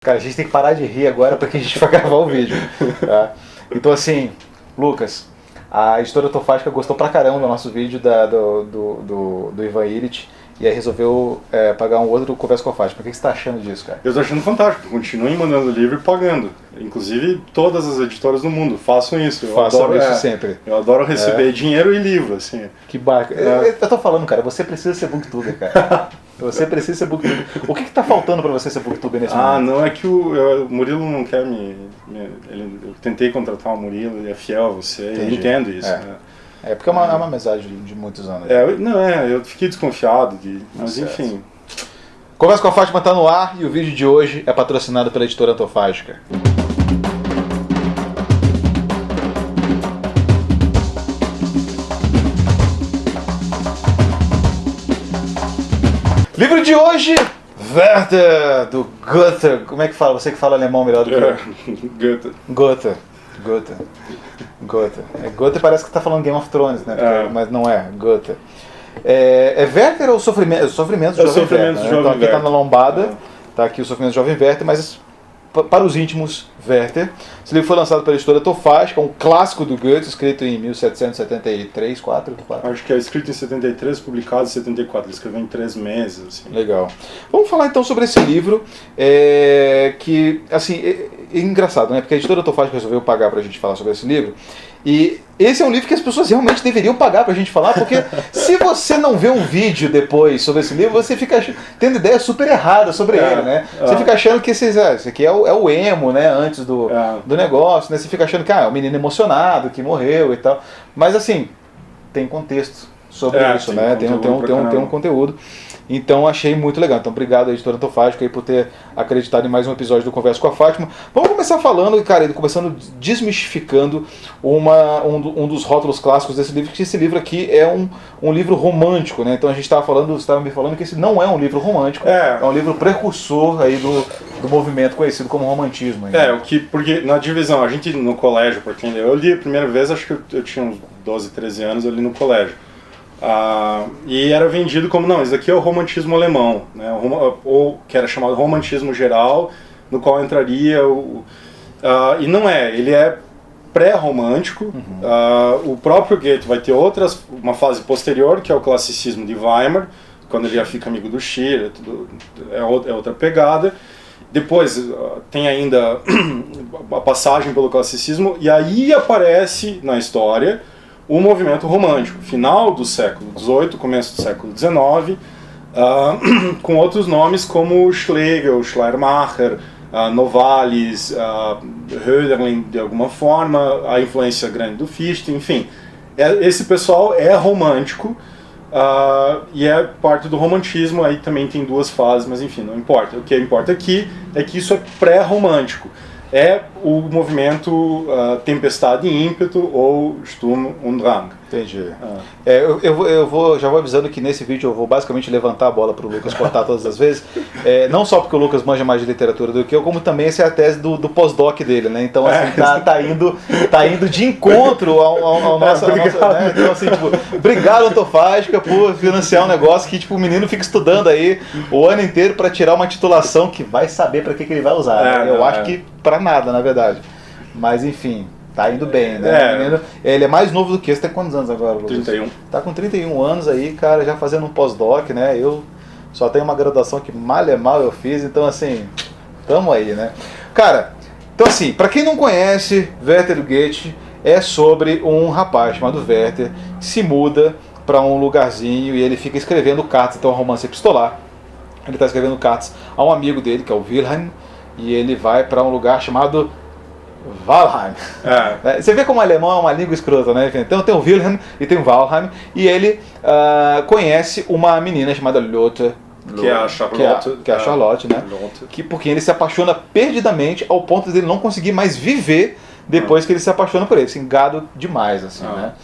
Cara, a gente tem que parar de rir agora porque a gente vai gravar o vídeo. Tá? Então assim, Lucas, a editora Autofágica gostou pra caramba do nosso vídeo do Ivan Illich e aí resolveu pagar um outro Conversa com a Fátima. O que você tá achando disso, cara? Eu tô achando fantástico. Continuem mandando livro e pagando. Inclusive, todas as editoras do mundo façam isso. Façam isso sempre. Eu adoro receber dinheiro e livro, assim. Que bacana. Eu tô falando, cara, você precisa ser booktuber, cara. Você precisa ser booktuber. O que tá faltando pra você ser booktuber nesse momento? Não, é que o Murilo não quer eu tentei contratar o Murilo, ele é fiel a você, eu entendo isso. É porque é uma amizade de muitos anos. Eu fiquei desconfiado, mas certo. Enfim. Conversa com a Fátima tá no ar e o vídeo de hoje é patrocinado pela editora Autofágica. Livro de hoje, Werther, do Goethe. Como é que fala? Você que fala alemão melhor do que eu. Goethe. Goethe parece que está falando Game of Thrones, né? Mas não é, Goethe. É Werther ou Sofrimento? Sofrimento de Jovem Werther. Né? Então aqui está na lombada, está aqui o Sofrimento de Jovem Werther, mas para os íntimos, Werther. Esse livro foi lançado pela editora Autofágica, um clássico do Goethe, escrito em 1773, 4? Acho que é escrito em 73, publicado em 74. Ele escreveu em 3 meses. Assim. Legal. Vamos falar então sobre esse livro, que, assim, é engraçado, né? Porque a editora Autofágica resolveu pagar pra gente falar sobre esse livro. E esse é um livro que as pessoas realmente deveriam pagar pra gente falar, porque se você não vê um vídeo depois sobre esse livro, você fica tendo ideia super errada sobre ele, né? Você fica achando que esse aqui é o emo, né? Antes do negócio, né? Você fica achando que é um menino emocionado, que morreu e tal. Mas assim, tem contexto sobre isso, né? Tem um conteúdo. Então achei muito legal. Então obrigado à editora Autofágica aí por ter acreditado em mais um episódio do Conversa com a Fátima. Vamos começar falando, cara, começando desmistificando um dos rótulos clássicos desse livro, que esse livro aqui é um livro romântico, né? Então a gente estava me falando que esse não é um livro romântico, é um livro precursor aí do movimento conhecido como romantismo. Aí, porque na divisão, a gente no colégio, por quem leu, eu li a primeira vez, acho que eu tinha uns 12, 13 anos, eu li no colégio. E era vendido como, não, isso aqui é o romantismo alemão, né? Ou que era chamado romantismo geral, no qual entraria e não é, ele é pré-romântico. O próprio Goethe vai ter uma fase posterior, que é o classicismo de Weimar, quando ele já fica amigo do Schiller, é outra pegada. Depois tem ainda a passagem pelo classicismo, e aí aparece na história o movimento romântico, final do século XVIII, começo do século XIX, com outros nomes como Schlegel, Schleiermacher, Novalis, Hölderlin de alguma forma, a influência grande do Fichte, enfim. Esse pessoal é romântico e é parte do romantismo, aí também tem 2 fases, mas enfim, não importa. O que importa aqui é que isso é pré-romântico. É o movimento Tempestade e Ímpeto, ou Sturm und Drang. Entendi. Já vou avisando que nesse vídeo eu vou basicamente levantar a bola para o Lucas cortar todas as vezes. Não só porque o Lucas manja mais de literatura do que eu, como também essa é a tese do pós-doc dele, né? Então, assim, tá indo de encontro ao nosso... né? Então, assim, tipo, obrigado, Autofágica, por financiar um negócio que, tipo, o menino fica estudando aí o ano inteiro para tirar uma titulação que vai saber para que ele vai usar. Eu acho que para nada, na verdade. Mas, enfim... Tá indo bem, né? Ele é mais novo do que você. Tem quantos anos agora, Lucas? 31. Tá com 31 anos aí, cara, já fazendo um pós-doc, né? Eu só tenho uma graduação que mal eu fiz, então assim, tamo aí, né? Cara, então assim, pra quem não conhece, Werther Goethe é sobre um rapaz chamado Werther que se muda pra um lugarzinho e ele fica escrevendo cartas, então é um romance epistolar. Ele tá escrevendo cartas a um amigo dele, que é o Wilhelm, e ele vai pra um lugar chamado Valheim. Você vê como o alemão é uma língua escrota, né? Então tem o Wilhelm e tem o Valheim, e ele conhece uma menina chamada Lotte, que é a Charlotte, que é a Charlotte, né? Por quem ele se apaixona perdidamente ao ponto de ele não conseguir mais viver depois que ele se apaixona por ele, assim, gado demais, assim, né?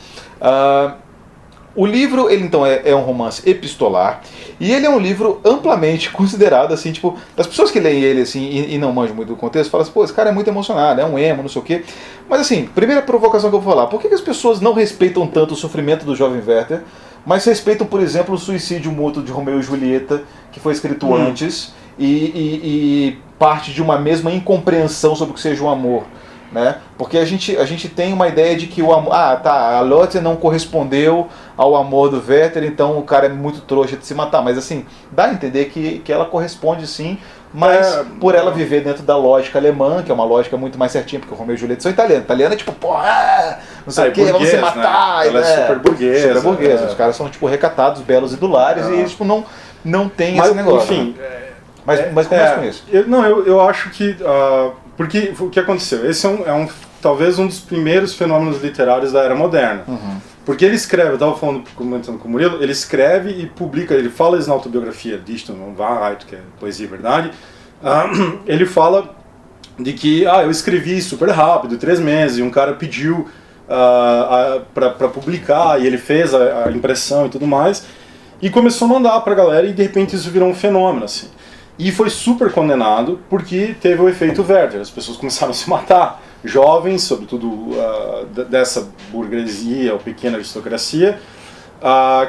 O livro, ele então é um romance epistolar, e ele é um livro amplamente considerado, assim, tipo, das pessoas que leem ele, assim, e não manjam muito do contexto, falam assim, pô, esse cara é muito emocionado, é um emo, não sei o quê. Mas, assim, primeira provocação que eu vou falar, por que as pessoas não respeitam tanto o sofrimento do jovem Werther, mas respeitam, por exemplo, o suicídio mútuo de Romeu e Julieta, que foi escrito antes, e parte de uma mesma incompreensão sobre o que seja o amor. Né? Porque a gente tem uma ideia de que o amor. A Lotte não correspondeu ao amor do Werther, então o cara é muito trouxa de se matar. Mas assim, dá a entender que ela corresponde sim, mas por ela viver dentro da lógica alemã, que é uma lógica muito mais certinha, porque o Romeu e Julieta são italianos. Italiano é tipo, não sei o que, vamos se matar. Né? Ela é super burguesa. Super burguesa. Os caras são tipo recatados, belos e dulares, e eles tipo, não tem esse negócio. Enfim. Né? Mas começa com isso. Eu acho que. Porque o que aconteceu? Esse talvez um dos primeiros fenômenos literários da era moderna. Uhum. Porque ele escreve, eu estava comentando com o Murilo, ele escreve e publica, ele fala isso na autobiografia, Dichtung und Wahrheit, que é Poesia e Verdade. Ele fala de que eu escrevi super rápido, 3 meses, e um cara pediu para publicar, e ele fez a impressão e tudo mais, e começou a mandar para a galera, e de repente isso virou um fenômeno, assim. E foi super condenado porque teve o efeito Werther. As pessoas começaram a se matar. Jovens, sobretudo dessa burguesia ou pequena aristocracia,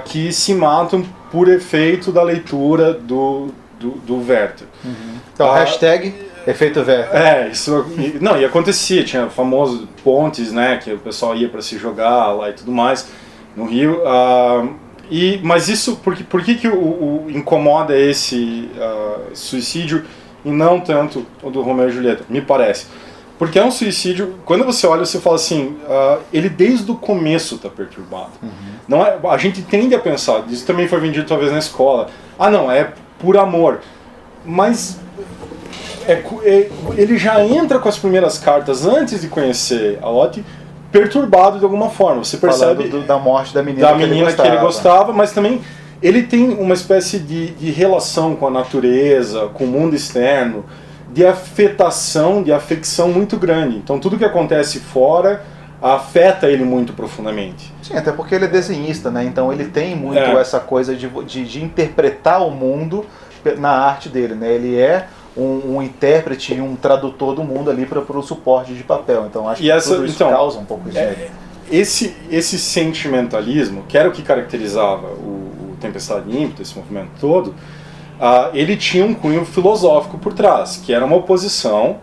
que se matam por efeito da leitura do Werther. Uhum. Então, hashtag efeito Werther. Isso. E acontecia. Tinha famosos pontes, né, que o pessoal ia para se jogar lá e tudo mais, no Rio. Mas isso, por que o incomoda esse suicídio e não tanto o do Romeu e Julieta, me parece? Porque é um suicídio, quando você olha, você fala assim, ele desde o começo está perturbado. Uhum. Não é, a gente tende a pensar, isso também foi vendido talvez na escola, não, é por amor. Mas ele já entra com as primeiras cartas, antes de conhecer a Lotte, perturbado de alguma forma. Você percebe da morte da menina, que ele gostava, mas também ele tem uma espécie de relação com a natureza, com o mundo externo, de afetação, de afecção muito grande. Então tudo que acontece fora afeta ele muito profundamente. Sim, até porque ele é desenhista, né? Então ele tem muito essa coisa de interpretar o mundo na arte dele, né? Ele é um intérprete e um tradutor do mundo ali para o suporte de papel. Então acho que tudo isso causa um pouco isso aí. Esse sentimentalismo, que era o que caracterizava o Tempestade de Ímpeto, esse movimento todo, ele tinha um cunho filosófico por trás, que era uma oposição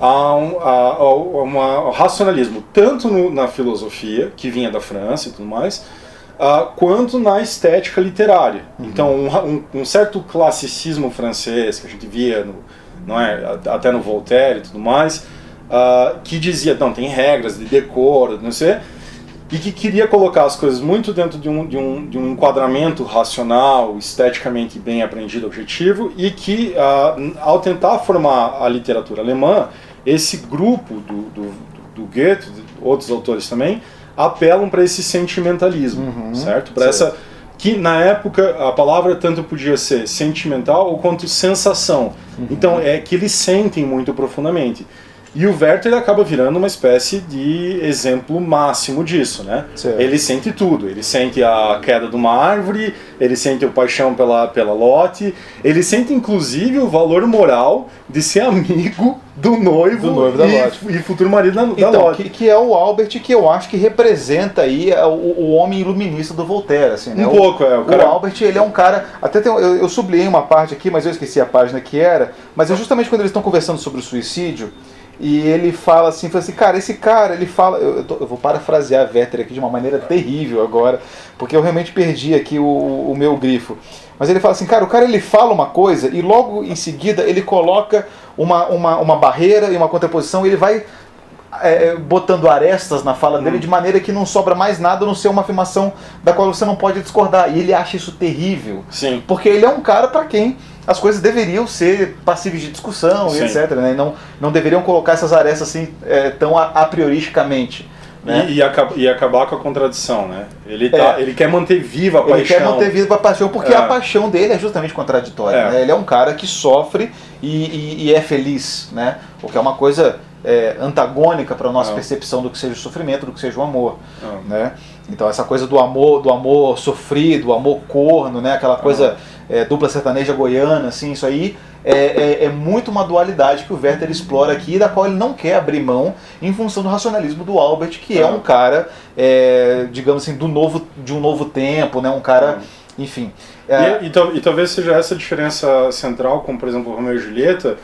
ao racionalismo, tanto na filosofia, que vinha da França e tudo mais, quanto na estética literária. Uhum. Então, um certo classicismo francês, que a gente via até no Voltaire e tudo mais, que dizia, não, tem regras de decoro, não sei, e que queria colocar as coisas muito dentro de um enquadramento racional, esteticamente bem apreendido, objetivo, e que, ao tentar formar a literatura alemã, esse grupo do Goethe, outros autores também, apelam para esse sentimentalismo, certo? Para essa que na época a palavra tanto podia ser sentimental ou quanto sensação. Então é que eles sentem muito profundamente. E o Werther acaba virando uma espécie de exemplo máximo disso, né? Certo. Ele sente tudo. Ele sente a queda de uma árvore, ele sente a paixão pela Lotte, ele sente inclusive o valor moral de ser amigo do noivo da Lotte. E futuro marido da Lotte. Que é o Albert, que eu acho que representa aí o homem iluminista do Voltaire, assim, né? O Albert, ele é um cara, até eu sublinhei uma parte aqui, mas eu esqueci a página que era, mas é justamente quando eles estão conversando sobre o suicídio, e ele fala assim, cara, esse cara, ele fala, eu vou parafrasear Werther aqui de uma maneira terrível agora, porque eu realmente perdi aqui o meu grifo. Mas ele fala assim, cara, o cara ele fala uma coisa e logo em seguida ele coloca uma barreira e uma contraposição, e ele vai botando arestas na fala dele de maneira que não sobra mais nada a não ser uma afirmação da qual você não pode discordar. E ele acha isso terrível. Sim. Porque ele é um cara para quem as coisas deveriam ser passíveis de discussão, e etc. Né? Não deveriam colocar essas arestas assim tão a prioristicamente. Né? E acabar com a contradição, né? Ele quer manter viva a paixão. Ele quer manter viva a paixão, porque a paixão dele é justamente contraditória. Né? Ele é um cara que sofre e é feliz, né? O que é uma coisa antagônica para a nossa percepção do que seja o sofrimento, do que seja o amor. Né? Então essa coisa do amor sofrido, do amor corno, né? Aquela coisa dupla sertaneja goiana, assim, isso aí é muito uma dualidade que o Werther explora aqui, da qual ele não quer abrir mão em função do racionalismo do Albert, que é um cara, digamos assim, de um novo tempo, né? Um cara, enfim. E talvez seja essa a diferença central com, por exemplo, Romeu e Julieta,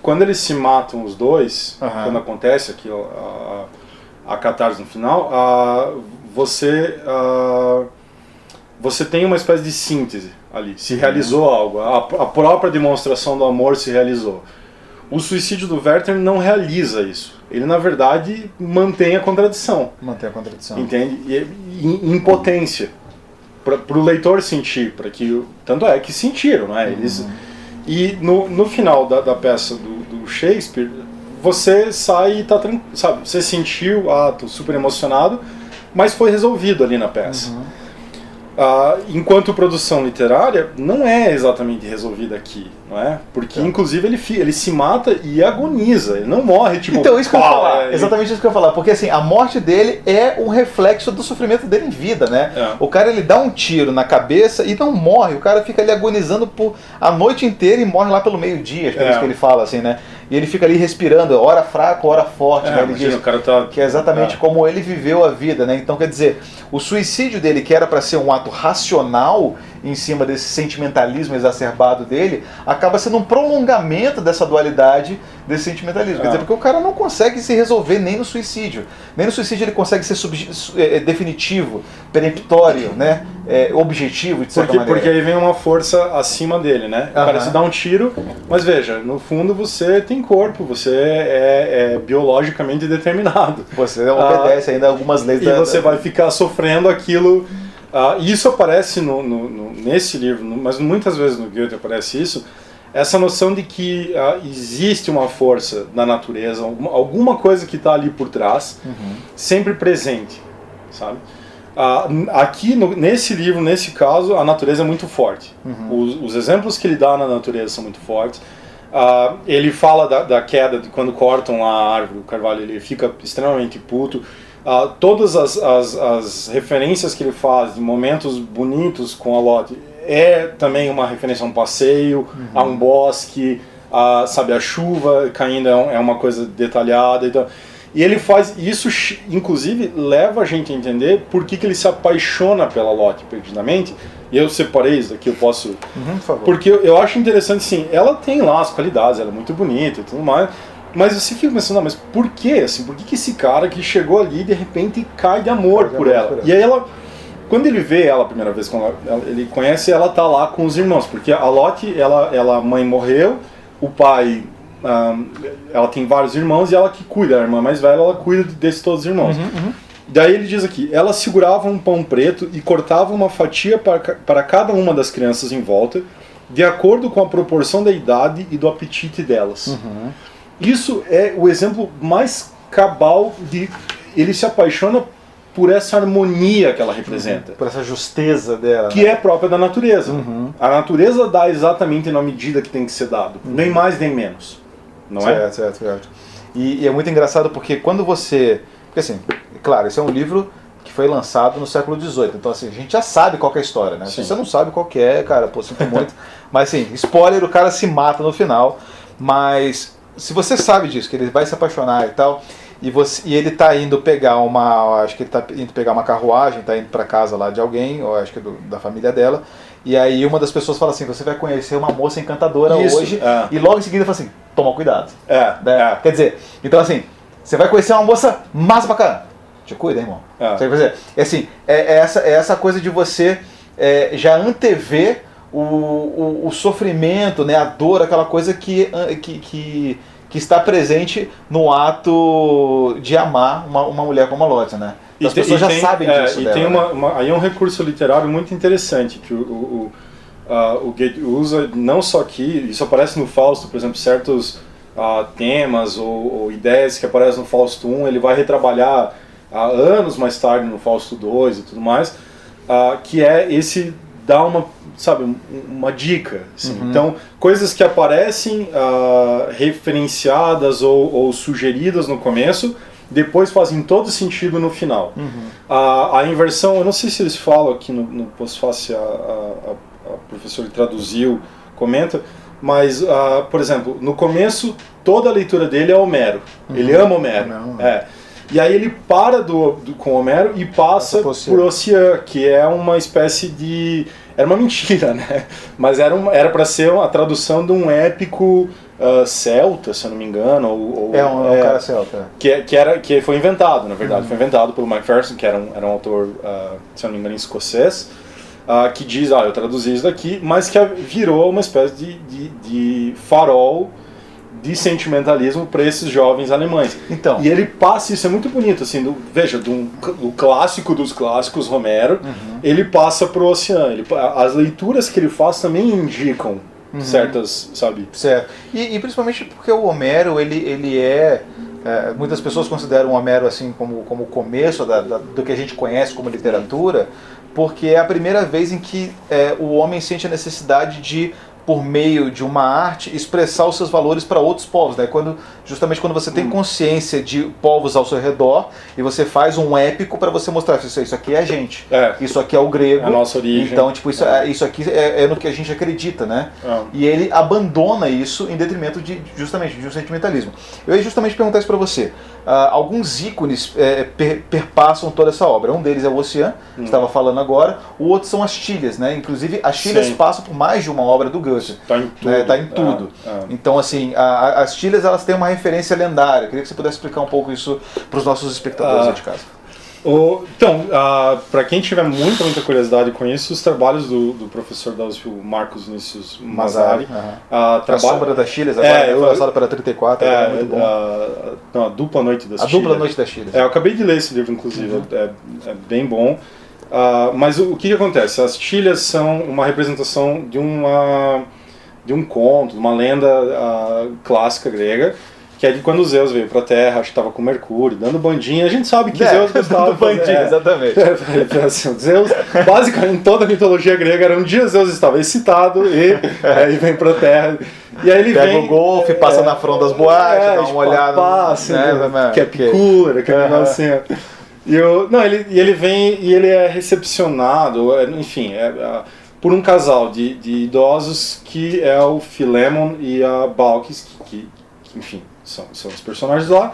quando eles se matam os dois, quando acontece aquilo, a catarse no final, você tem uma espécie de síntese ali, se realizou algo, a própria demonstração do amor se realizou. O suicídio do Werther não realiza isso. Ele, na verdade, mantém a contradição. Mantém a contradição. Entende? Em impotência. Para o leitor sentir. Tanto é que sentiram, não é? Eles, e no final da peça do Shakespeare, você sai e tá tranquilo. Sabe? Você sentiu, tô super emocionado, mas foi resolvido ali na peça. Enquanto produção literária, não é exatamente resolvida aqui, não é? Porque, inclusive, ele se mata e agoniza, ele não morre, tipo... Então, isso que eu ia falar, exatamente isso que eu ia falar, porque, assim, a morte dele é um reflexo do sofrimento dele em vida, né? O cara, ele dá um tiro na cabeça e não morre, o cara fica ali agonizando por a noite inteira e morre lá pelo meio-dia, acho que é isso que ele fala, assim, né? E ele fica ali respirando, hora fraco, hora forte, né? Ele diz, o cara tá... que é exatamente como ele viveu a vida, né? Então, quer dizer, o suicídio dele, que era para ser um ato racional em cima desse sentimentalismo exacerbado dele, acaba sendo um prolongamento dessa dualidade desse sentimentalismo. Quer dizer, porque o cara não consegue se resolver nem no suicídio. Nem no suicídio ele consegue ser definitivo, peremptório, né? Objetivo, de certa maneira. Porque aí vem uma força acima dele, né? O cara se dá um tiro, mas veja, no fundo você tem corpo, você é biologicamente determinado. Você obedece ainda algumas leis e você vai ficar sofrendo aquilo. Isso aparece nesse livro, mas muitas vezes no Goethe aparece isso, essa noção de que existe uma força da natureza, alguma coisa que está ali por trás, sempre presente, sabe? Aqui, nesse livro, nesse caso, a natureza é muito forte. Os exemplos que ele dá na natureza são muito fortes. Ele fala da queda, de quando cortam a árvore, o carvalho, ele fica extremamente puto. Todas as referências que ele faz de momentos bonitos com a Lotte é também uma referência a um passeio, a um bosque, sabe, a chuva caindo é uma coisa detalhada. Então, e ele faz isso, inclusive, leva a gente a entender por que ele se apaixona pela Lotte perdidamente. E eu separei isso daqui, eu posso... por favor. Porque eu acho interessante, sim, ela tem lá as qualidades, ela é muito bonita e tudo mais, mas você fica pensando, mas por quê? Assim, por que esse cara que chegou ali de repente cai de amor por ela? E aí quando ele vê ela a primeira vez, quando ele conhece, ela tá lá com os irmãos, porque a Lotte, a mãe morreu, o pai, ela tem vários irmãos e ela que cuida, a irmã mais velha, ela cuida desses todos os irmãos. Daí ele diz aqui, ela segurava um pão preto e cortava uma fatia para cada uma das crianças em volta, de acordo com a proporção da idade e do apetite delas. Isso é o exemplo mais cabal de... Ele se apaixona por essa harmonia que ela representa. Por essa justeza dela. Que é própria da natureza. A natureza dá exatamente na medida que tem que ser dado. Nem mais nem menos. Não é? Certo. E é muito engraçado porque quando você... Porque assim, claro, esse é um livro que foi lançado no século XVIII. Então assim, a gente já sabe qual que é a história, né? Se você não sabe qual que é, cara, pô, sinto muito. Mas assim, spoiler, o cara se mata no final. Mas se você sabe disso, que ele vai se apaixonar e tal... E ele tá indo pegar acho que ele tá indo pegar uma carruagem, tá indo pra casa lá de alguém, ou acho que da família dela. E aí uma das pessoas fala assim, você vai conhecer uma moça encantadora hoje. E logo em seguida fala assim, toma cuidado. Quer dizer, então assim, você vai conhecer uma moça massa pra caramba. Te cuida, hein, irmão. Quer dizer, assim, essa coisa de você já antever o sofrimento, né, a dor, aquela coisa que está presente no ato de amar uma mulher como a Lotte, né? Então, as pessoas já sabem disso e dela, tem né? aí um recurso literário muito interessante que o Goethe usa, não só aqui, isso aparece no Fausto, por exemplo, certos temas ou ideias que aparecem no Fausto I, ele vai retrabalhar anos mais tarde no Fausto II e tudo mais, que é esse dar uma dica, assim. Então, coisas que aparecem referenciadas ou sugeridas no começo, depois fazem todo sentido no final. A inversão, eu não sei se eles falam aqui no pós-fácil, a professora que traduziu comenta, mas, por exemplo, no começo toda a leitura dele é Homero, ele ama Homero. E aí ele para com Homero e passa por Ossian, que é uma espécie de... Era uma mentira, né? Mas era para ser a tradução de um épico celta, se eu não me engano. Um cara celta. Que foi inventado, na verdade. Foi inventado pelo Macpherson, que era um autor, se eu não me engano, escocês, que diz, eu traduzi isso daqui, mas que virou uma espécie de farol de sentimentalismo para esses jovens alemães. Então, e ele passa, isso é muito bonito, assim, do clássico dos clássicos, Romero, ele passa para o oceano. As leituras que ele faz também indicam certas, sabe? Certo. E principalmente porque o Homero, ele é... muitas pessoas consideram o Homero assim como o começo do que a gente conhece como literatura, porque é a primeira vez em que o homem sente a necessidade de, por meio de uma arte, expressar os seus valores para outros povos, né? Justamente quando você tem consciência de povos ao seu redor e você faz um épico para você mostrar isso aqui é a gente, isso aqui é o grego, a nossa origem. Então, tipo, isso aqui é no que a gente acredita, né? E ele abandona isso em detrimento justamente de um sentimentalismo. Eu ia justamente perguntar isso para você. Alguns ícones perpassam toda essa obra. Um deles é o Ocean, que estava falando agora. O outro são as Tilhas, né? Inclusive, as Tilhas passam por mais de uma obra do Goethe. Está em tudo. Né? Tá em tudo. Então, assim, as Tilhas, elas têm uma referência lendária. Eu queria que você pudesse explicar um pouco isso para os nossos espectadores aí de casa. Então, para quem tiver muita curiosidade com isso, os trabalhos do professor da USP, o Marcos Vinícius Mazzari, A Sombra das Tilhas, agora foi lançado para 34, é muito bom. A Dupla Noite das Tilhas. A Dupla Noite das Tilhas. Eu acabei de ler esse livro, inclusive, é bem bom. Mas o que acontece? As Tilhas são uma representação de um conto, de uma lenda clássica grega, que é de quando Zeus veio pra Terra, acho que estava com Mercúrio, dando bandinha. A gente sabe que Zeus gostava de bandinha, exatamente. Assim, Zeus, basicamente, em toda a mitologia grega, era um dia Zeus estava excitado e vem pra Terra. E aí ele pega o golfe, passa na front das boates, dá uma olhada. Passa, né, que é picura, aquele negócio assim. Ele vem e ele é recepcionado, enfim, por um casal de idosos que é o Filemon e a Balkis, que enfim, são os personagens lá,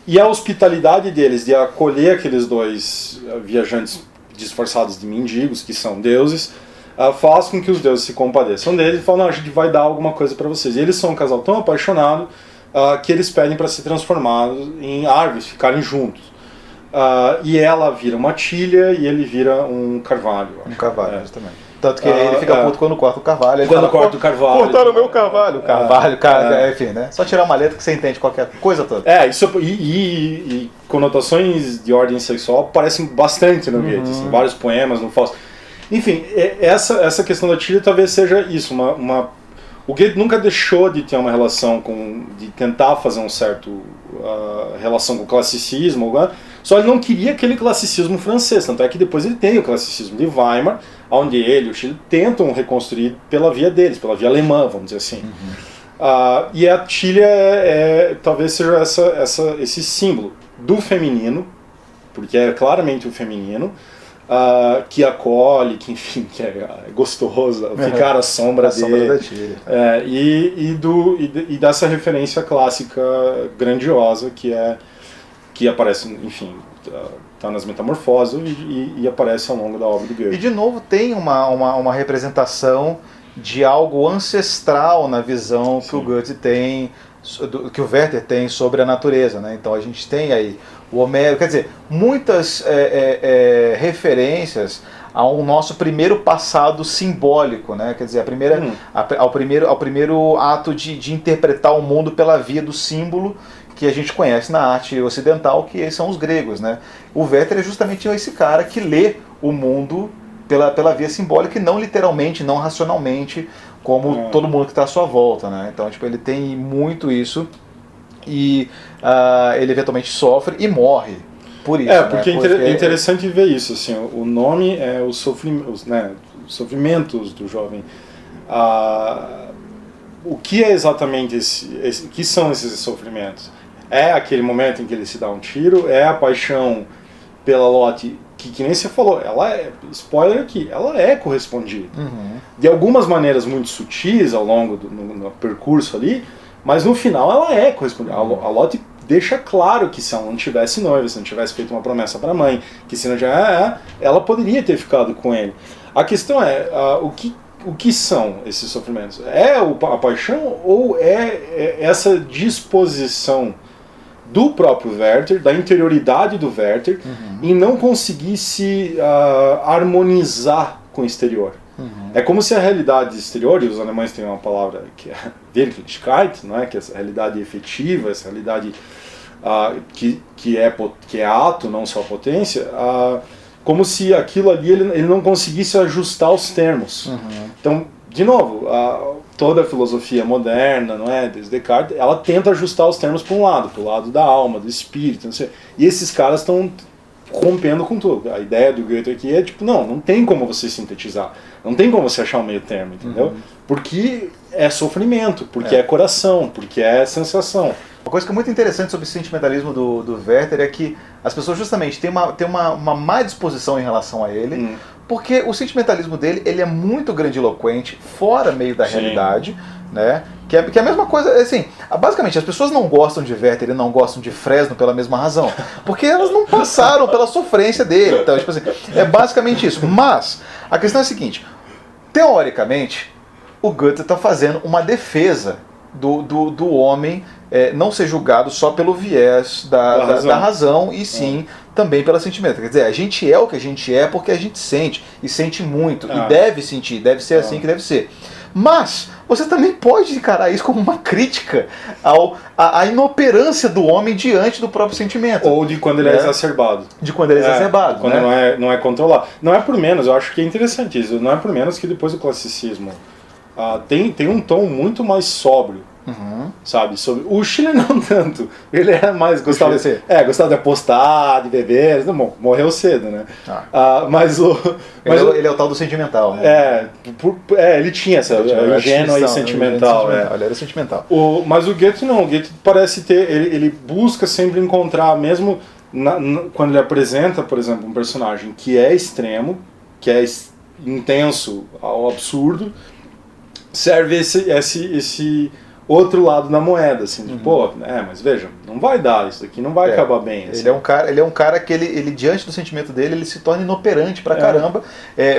e a hospitalidade deles de acolher aqueles dois viajantes disfarçados de mendigos, que são deuses, faz com que os deuses se compadeçam deles e falam, a gente vai dar alguma coisa para vocês. E eles são um casal tão apaixonado que eles pedem para ser transformados em árvores, ficarem juntos. E ela vira uma tilha e ele vira um carvalho. Um carvalho, justamente. Tanto que ele fica puto quando corta o carvalho. Quando corta o carvalho. Cortaram o meu carvalho. O carvalho, enfim, né? Só tirar uma letra que você entende qualquer coisa toda. Isso, e conotações de ordem sexual aparecem bastante no Goethe, assim, vários poemas no Fausto. Enfim, essa questão da tilha talvez seja isso, o Goethe nunca deixou de ter uma relação de tentar fazer um certo relação com o classicismo, só ele não queria aquele classicismo francês, tanto é que depois ele tem o classicismo de Weimar, onde ele e o Chile tentam reconstruir pela via deles, pela via alemã, vamos dizer assim. E a tilha talvez seja esse símbolo do feminino, porque é claramente o feminino, que acolhe, que enfim, que é gostoso, ficar à sombra dele. Sombra da tilha. E dessa referência clássica grandiosa que aparece, enfim, está nas Metamorfoses e aparece ao longo da obra do Goethe. E de novo tem uma representação de algo ancestral na visão que o Goethe tem, que o Werther tem sobre a natureza, né? Então a gente tem aí o Homero, quer dizer, muitas referências ao nosso primeiro passado simbólico, né? Quer dizer, ao primeiro ato de interpretar o mundo pela via do símbolo que a gente conhece na arte ocidental, que são os gregos, né? O Werther é justamente esse cara que lê o mundo pela via simbólica e não literalmente, não racionalmente, como todo mundo que está à sua volta, né? Então, tipo, ele tem muito isso e ele eventualmente sofre e morre por isso. Porque é interessante ver isso, assim, o nome é os sofrimentos do jovem. O que é exatamente o que são esses sofrimentos? É aquele momento em que ele se dá um tiro, é a paixão pela Lotte, que nem você falou, ela spoiler aqui, ela é correspondida. De algumas maneiras muito sutis ao longo do percurso ali, mas no final ela é correspondida. A Lotte deixa claro que se ela não tivesse noiva, se não tivesse feito uma promessa para a mãe, que se não ela poderia ter ficado com ele. A questão é, o que são esses sofrimentos? É a paixão ou é essa disposição do próprio Werther, da interioridade do Werther, em não conseguir se harmonizar com o exterior? É como se a realidade exterior, e os alemães têm uma palavra que é Wirklichkeit, não é? Que é essa realidade efetiva, essa realidade que é ato, não só potência, como se aquilo ali ele não conseguisse ajustar os termos. Então, de novo, toda a filosofia moderna, não é, desde Descartes, ela tenta ajustar os termos para um lado, para o lado da alma, do espírito, não sei. E esses caras estão rompendo com tudo. A ideia do Goethe aqui é tipo, não tem como você sintetizar, não tem como você achar um meio termo, entendeu? Porque é sofrimento, porque é coração, porque é sensação. Uma coisa que é muito interessante sobre o sentimentalismo do Werther é que as pessoas justamente têm uma má disposição em relação a ele, porque o sentimentalismo dele ele é muito grandiloquente, fora meio da realidade, né? Que é a mesma coisa, assim, basicamente as pessoas não gostam de Werther e não gostam de Fresno pela mesma razão, porque elas não passaram pela sofrência dele, então, tipo assim, é basicamente isso. Mas a questão é a seguinte, teoricamente, o Goethe está fazendo uma defesa do homem não ser julgado só pelo viés da razão e sim também pelo sentimento. Quer dizer, a gente é o que a gente é porque a gente sente, e sente muito, e deve sentir, deve ser assim que deve ser. Mas você também pode encarar isso como uma crítica à inoperância do homem diante do próprio sentimento. Ou de quando ele é exacerbado. De quando ele é exacerbado. Quando não é controlado. Não é por menos, eu acho que é interessante isso, não é por menos que depois do classicismo tem um tom muito mais sóbrio. Sabe, o Schiller não tanto, ele era mais gostava de apostar, de beber, não, morreu cedo, né? Ele é o tal do sentimental, né? Ele tinha essa ingênua e sentimental. Ele era sentimental. Mas o Goethe não, o Goethe parece ter, ele busca sempre encontrar, mesmo quando ele apresenta, por exemplo, um personagem que é extremo, que é intenso ao absurdo, serve esse outro lado da moeda, assim, mas veja, não vai dar, isso aqui não vai acabar bem. Assim. Ele é um cara que ele diante do sentimento dele, ele se torna inoperante pra caramba,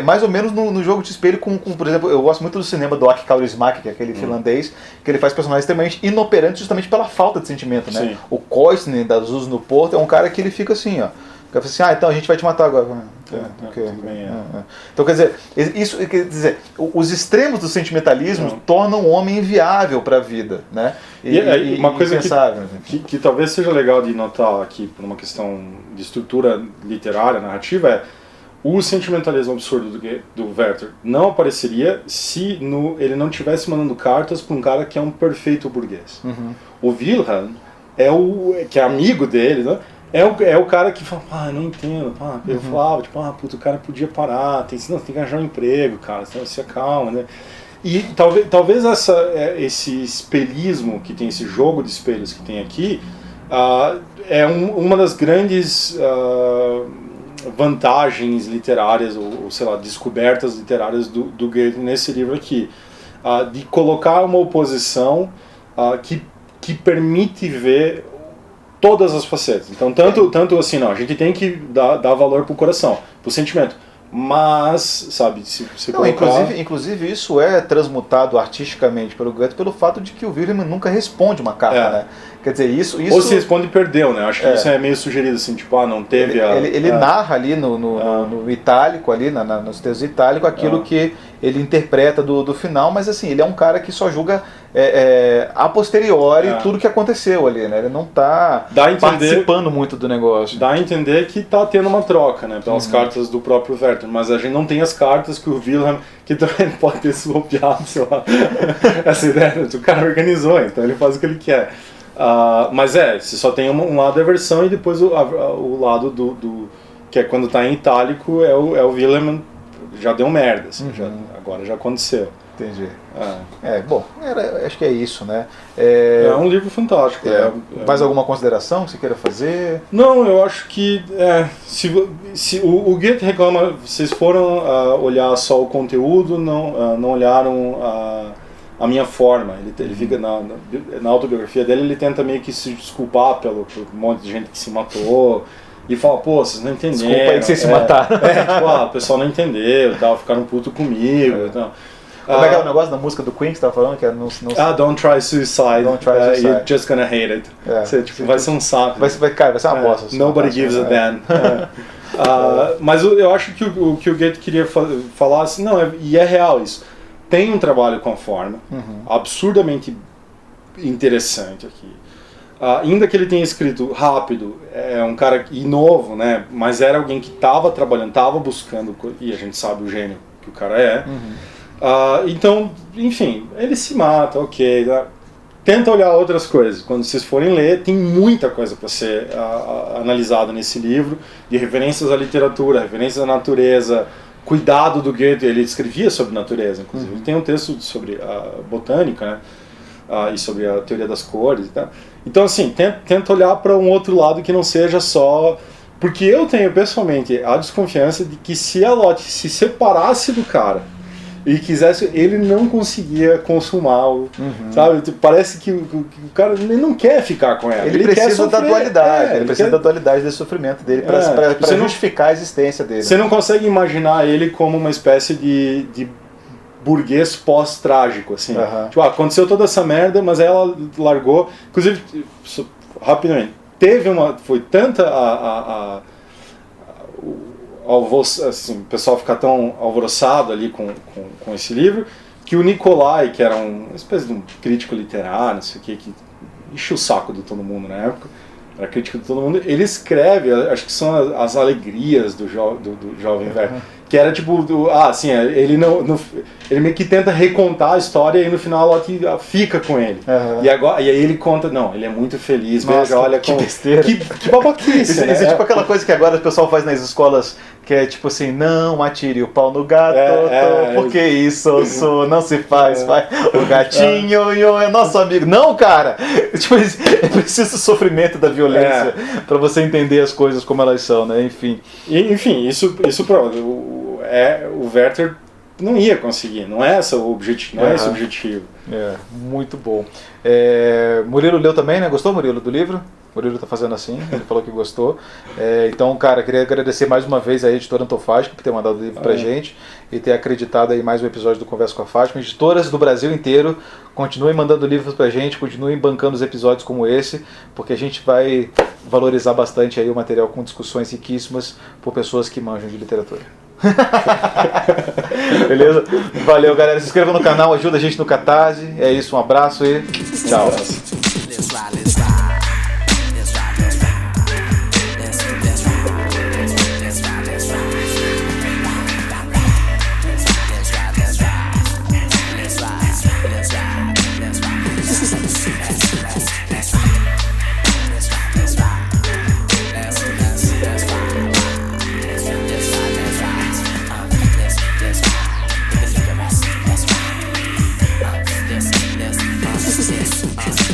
mais ou menos no jogo de espelho com, por exemplo, eu gosto muito do cinema do Aki Kaurismäki, que é aquele finlandês, que ele faz personagens extremamente inoperantes justamente pela falta de sentimento, né? Sim. O Koisne, das Luzes no Porto, é um cara que ele fica assim, ó, assim, então a gente vai te matar agora. Então, quer dizer, isso quer dizer, os extremos do sentimentalismo tornam o homem inviável para a vida, né? E uma coisa que talvez seja legal de notar aqui, por uma questão de estrutura literária, narrativa, o sentimentalismo absurdo do Werther não apareceria se ele não estivesse mandando cartas para um cara que é um perfeito burguês. O Wilhelm que é amigo dele, né? É o cara que fala, não entendo, eu falava, o cara podia parar, tem que arranjar um emprego, cara, se acalma, né? E talvez esse espelhismo que tem, esse jogo de espelhos que tem aqui, é uma das grandes vantagens literárias, ou sei lá, descobertas literárias do Goethe nesse livro aqui, de colocar uma oposição que permite ver todas as facetas. Então, tanto assim, a gente tem que dar valor pro coração, pro sentimento. Mas, sabe, se colocar... Inclusive isso é transmutado artisticamente pelo Goethe pelo fato de que o Wilhelm nunca responde uma carta, né? Quer dizer, isso... Ou se responde e perdeu, né? Acho que isso é meio sugerido, assim, não teve Ele narra ali no itálico, ali, nos textos itálicos, aquilo que ele interpreta do final, mas assim, ele é um cara que só julga a posteriori tudo que aconteceu ali, né? Ele não está participando muito do negócio. Dá a entender que está tendo uma troca, né? Pelas cartas do próprio Werther, mas a gente não tem as cartas que o Wilhelm, que também pode ter suopiado, sei lá, essa ideia, o cara organizou, então ele faz o que ele quer. Mas você só tem um lado da versão e depois o lado que é quando está em itálico é o Wilhelm, já deu merda, assim, agora já aconteceu. Entendi. Bom, acho que é isso, né? É um livro fantástico. Mais alguma consideração que você queira fazer? Não, eu acho que se o Goethe reclama, vocês foram olhar só o conteúdo, não olharam a minha forma. Ele fica na autobiografia dele, ele tenta meio que se desculpar pelo monte de gente que se matou. E fala, vocês não entenderam. Desculpa aí que vocês se mataram. O pessoal não entendeu, ficaram puto comigo. Como é que é o negócio da música do Queen que você tava falando? Que é Don't try suicide. Don't try suicide. You're just gonna hate it. Você, tipo, vai ser um saco. Vai ser uma bosta. Nobody gives a damn. Mas eu acho que o que o Goethe queria falar, assim, e é real isso. Tem um trabalho com a forma, absurdamente interessante aqui. Ainda que ele tenha escrito rápido, é um cara novo, né? Mas era alguém que estava trabalhando, estava buscando, e a gente sabe o gênio que o cara é. Então, enfim, ele se mata, ok. Tenta olhar outras coisas. Quando vocês forem ler, tem muita coisa para ser analisada nesse livro, de referências à literatura, referências à natureza, cuidado do Goethe. Ele escrevia sobre natureza, inclusive. Ele tem um texto sobre a botânica, né? E sobre a teoria das cores e tal. Então, assim, tenta olhar para um outro lado que não seja só... Porque eu tenho, pessoalmente, a desconfiança de que se a Lotte se separasse do cara e quisesse, ele não conseguia consumar, sabe? Parece que o cara não quer ficar com ela. Ele precisa da dualidade, ele precisa da dualidade desse sofrimento dele para justificar a existência dele. Você não consegue imaginar ele como uma espécie de burguês pós-trágico, assim. Tipo, aconteceu toda essa merda, mas ela largou. Inclusive, rapidamente, foi tanta assim, o pessoal ficar tão alvoroçado ali com esse livro, que o Nicolai, que era uma espécie de um crítico literário, não sei o que encheu o saco de todo mundo na época, era crítico de todo mundo, ele escreve, acho que são as alegrias do jovem Werther, que era tipo, assim, ele meio que tenta recontar a história e no final a Lotte fica com ele. E aí ele conta, ele é muito feliz, veja, olha que besteira. Que babaquice, né? Isso é tipo aquela coisa que agora o pessoal faz nas escolas, que é tipo assim, não atire o pau no gato, porque isso não se faz, o gatinho é nosso amigo. Não, cara! Tipo, é preciso o sofrimento da violência para você entender as coisas como elas são, né? Enfim, isso o Werther não ia conseguir, não é esse o objetivo, não é esse o objetivo. Muito bom. Murilo leu também, né? Gostou, Murilo, do livro? Murilo tá fazendo assim, ele falou que gostou. Então, cara, queria agradecer mais uma vez a editora Antofágica por ter mandado o livro pra gente e ter acreditado aí mais um episódio do Conversa com a Fátima. Editoras do Brasil inteiro, continuem mandando livros pra gente, continuem bancando os episódios como esse, porque a gente vai valorizar bastante aí o material com discussões riquíssimas por pessoas que manjam de literatura. Beleza? Valeu, galera. Se inscreva no canal, ajuda a gente no Catarse. É isso, um abraço e tchau.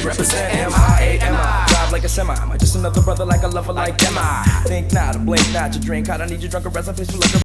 Represent M-I-A-M-I. Drive like a semi. Am I just another brother like a lover like am I? Think not, blink not to drink. I don't need you drunk or rest. I'm peaceful like a